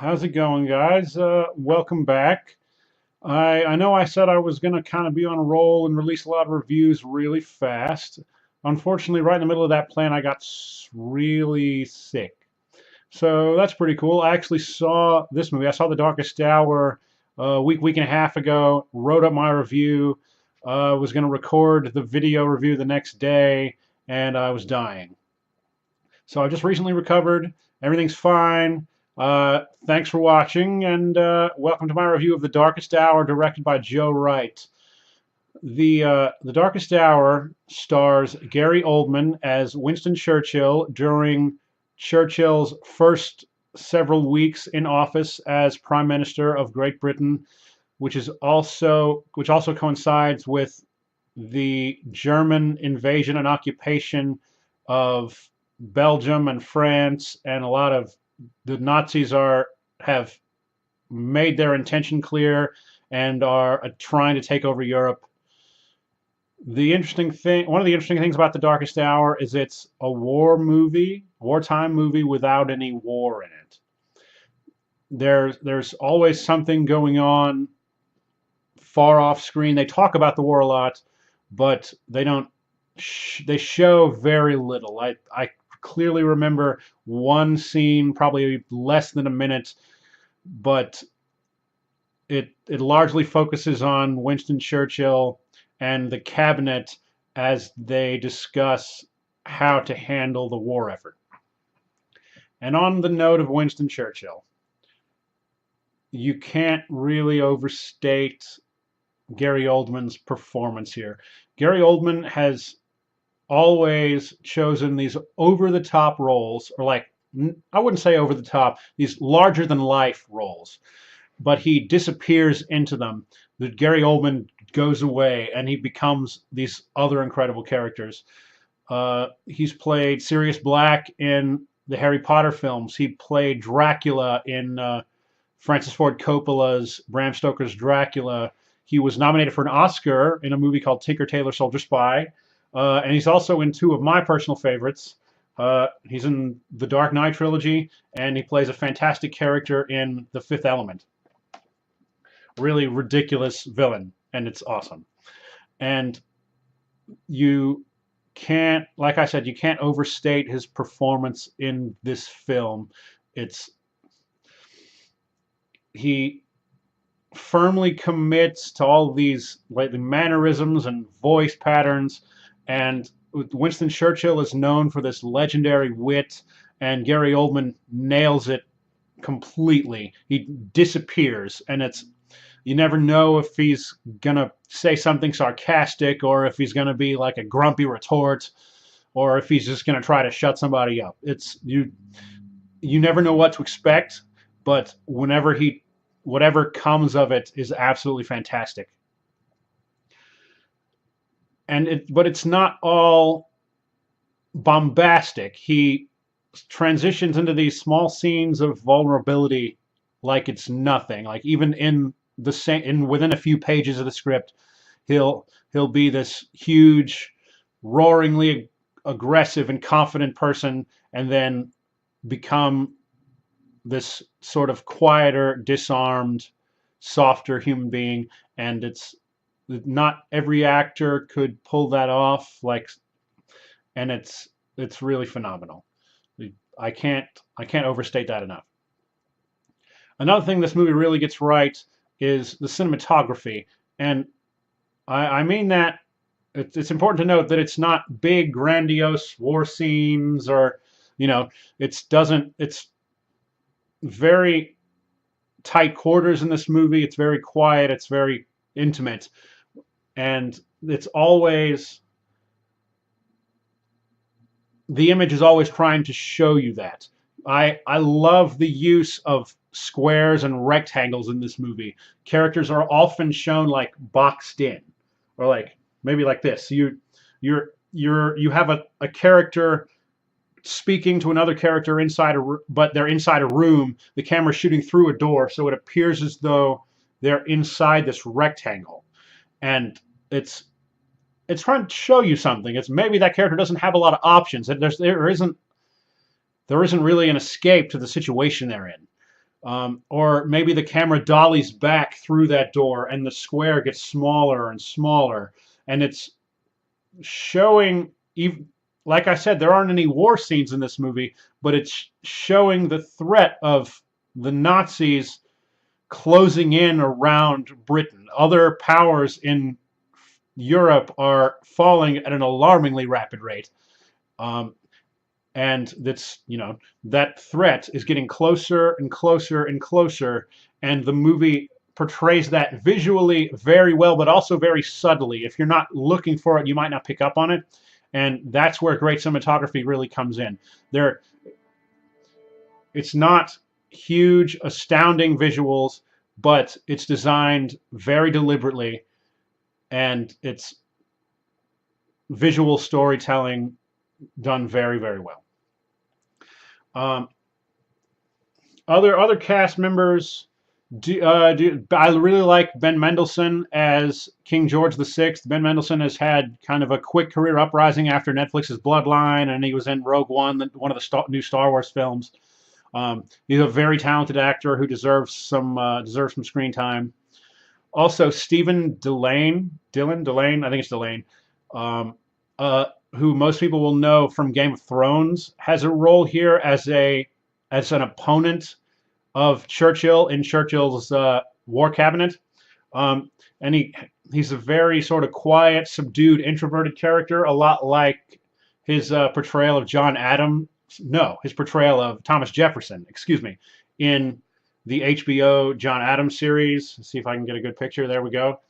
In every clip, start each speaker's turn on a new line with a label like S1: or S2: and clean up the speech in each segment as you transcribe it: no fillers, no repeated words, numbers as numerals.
S1: How's it going, guys? Welcome back. I know I said I was going to kind of be on a roll and release a lot of reviews really fast. Unfortunately, right in the middle of that plan, I got really sick. So that's pretty cool. I actually saw this movie. I saw The Darkest Hour a week and a half ago, wrote up my review, was going to record the video review the next day, and I was dying. So I just recently recovered. Everything's fine. Thanks for watching, and welcome to my review of The Darkest Hour, directed by Joe Wright. The Darkest Hour stars Gary Oldman as Winston Churchill during Churchill's first several weeks in office as Prime Minister of Great Britain, which also coincides with the German invasion and occupation of Belgium and France, and a lot of the Nazis have made their intention clear and are trying to take over Europe. One of the interesting things about The Darkest Hour is it's a wartime movie without any war in it. There's always something going on far off screen. They talk about the war a lot, but they don't. They show very little. I clearly remember one scene, probably less than a minute, but it largely focuses on Winston Churchill and the cabinet as they discuss how to handle the war effort. And on the note of Winston Churchill, you can't really overstate Gary Oldman's performance here. Gary Oldman has always chosen these over-the-top roles, or I wouldn't say over-the-top, these larger-than-life roles, but he disappears into them. That Gary Oldman goes away, and he becomes these other incredible characters. He's played Sirius Black in the Harry Potter films. He played Dracula in Francis Ford Coppola's Bram Stoker's Dracula. He was nominated for an Oscar in a movie called Tinker Tailor Soldier Spy. And he's also in two of my personal favorites. He's in the Dark Knight trilogy, and he plays a fantastic character in The Fifth Element. Really ridiculous villain, and it's awesome. And you can't, like I said, you can't overstate his performance in this film. He firmly commits to all these the mannerisms and voice patterns. And Winston Churchill is known for this legendary wit, and Gary Oldman nails it completely. He disappears, and you never know if he's gonna say something sarcastic, or if he's gonna be like a grumpy retort, or if he's just gonna try to shut somebody up. You never know what to expect, but whatever comes of it is absolutely fantastic. But it's not all bombastic. He transitions into these small scenes of vulnerability like it's nothing. Like even within a few pages of the script, he'll be this huge, roaringly aggressive and confident person, and then become this sort of quieter, disarmed, softer human being. And not every actor could pull that off, and it's really phenomenal. I can't overstate that enough. Another thing this movie really gets right is the cinematography, and I mean that it's important to note that it's not big, grandiose war scenes, or it's very tight quarters in this movie. It's very quiet. It's very intimate. And the image is always trying to show you that. I love the use of squares and rectangles in this movie. Characters are often shown like boxed in, or like maybe like this. You have a character speaking to another character but they're inside a room. The camera's shooting through a door, so it appears as though they're inside this rectangle. And it's trying to show you something. It's maybe that character doesn't have a lot of options. There isn't really an escape to the situation they're in. Or maybe the camera dollies back through that door and the square gets smaller and smaller. And it's showing, even, like I said, there aren't any war scenes in this movie, but it's showing the threat of the Nazis closing in around Britain. Other powers in Europe are falling at an alarmingly rapid rate. Um, and that's, that threat is getting closer and closer and closer, and the movie portrays that visually very well, but also very subtly. If you're not looking for it, you might not pick up on it, and that's where great cinematography really comes in. It's not huge, astounding visuals, but it's designed very deliberately, and it's visual storytelling done very, very well. Other cast members. I really like Ben Mendelsohn as King George VI. Ben Mendelsohn has had kind of a quick career uprising after Netflix's Bloodline, and he was in Rogue One, one of the new Star Wars films. He's a very talented actor who deserves some screen time. Also, Stephen Dillane, I think it's Dillane, who most people will know from Game of Thrones, has a role here as an opponent of Churchill in Churchill's war cabinet. And he's a very sort of quiet, subdued, introverted character, a lot like his portrayal of his portrayal of Thomas Jefferson, in the HBO John Adams series. Let's see if I can get a good picture. There we go.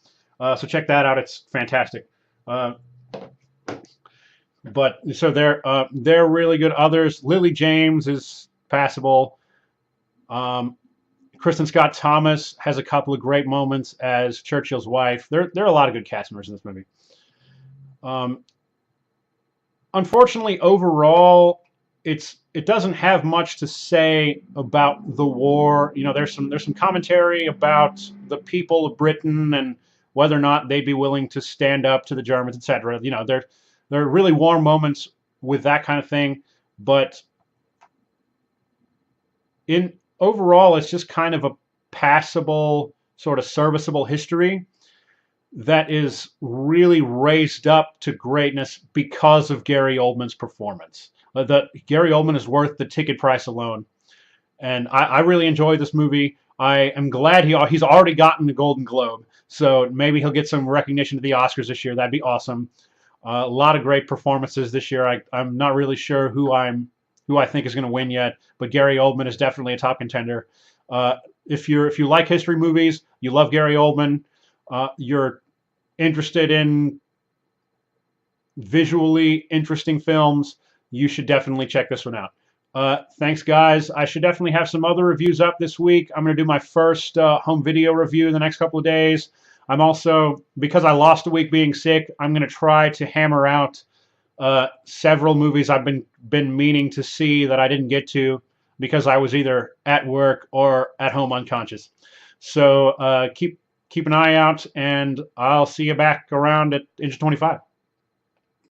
S1: So check that out. It's fantastic. But so they're really good. Others, Lily James is passable. Kristen Scott Thomas has a couple of great moments as Churchill's wife. There are a lot of good cast members in this movie. Unfortunately, overall, it doesn't have much to say about the war. There's some commentary about the people of Britain and whether or not they'd be willing to stand up to the Germans, etc. There are really warm moments with that kind of thing, but overall, it's just kind of a passable, sort of serviceable history that is really raised up to greatness because of Gary Oldman's performance. Gary Oldman is worth the ticket price alone, and I really enjoyed this movie. I am glad he's already gotten the Golden Globe, so maybe he'll get some recognition at the Oscars this year. That'd be awesome. A lot of great performances this year. I'm not really sure who I think is going to win yet, but Gary Oldman is definitely a top contender. If you like history movies, you love Gary Oldman, you're interested in visually interesting films, you should definitely check this one out. Thanks, guys. I should definitely have some other reviews up this week. I'm going to do my first home video review in the next couple of days. I'm also, because I lost a week being sick, I'm going to try to hammer out several movies I've been meaning to see that I didn't get to because I was either at work or at home unconscious. So keep an eye out, and I'll see you back around at Inch 25.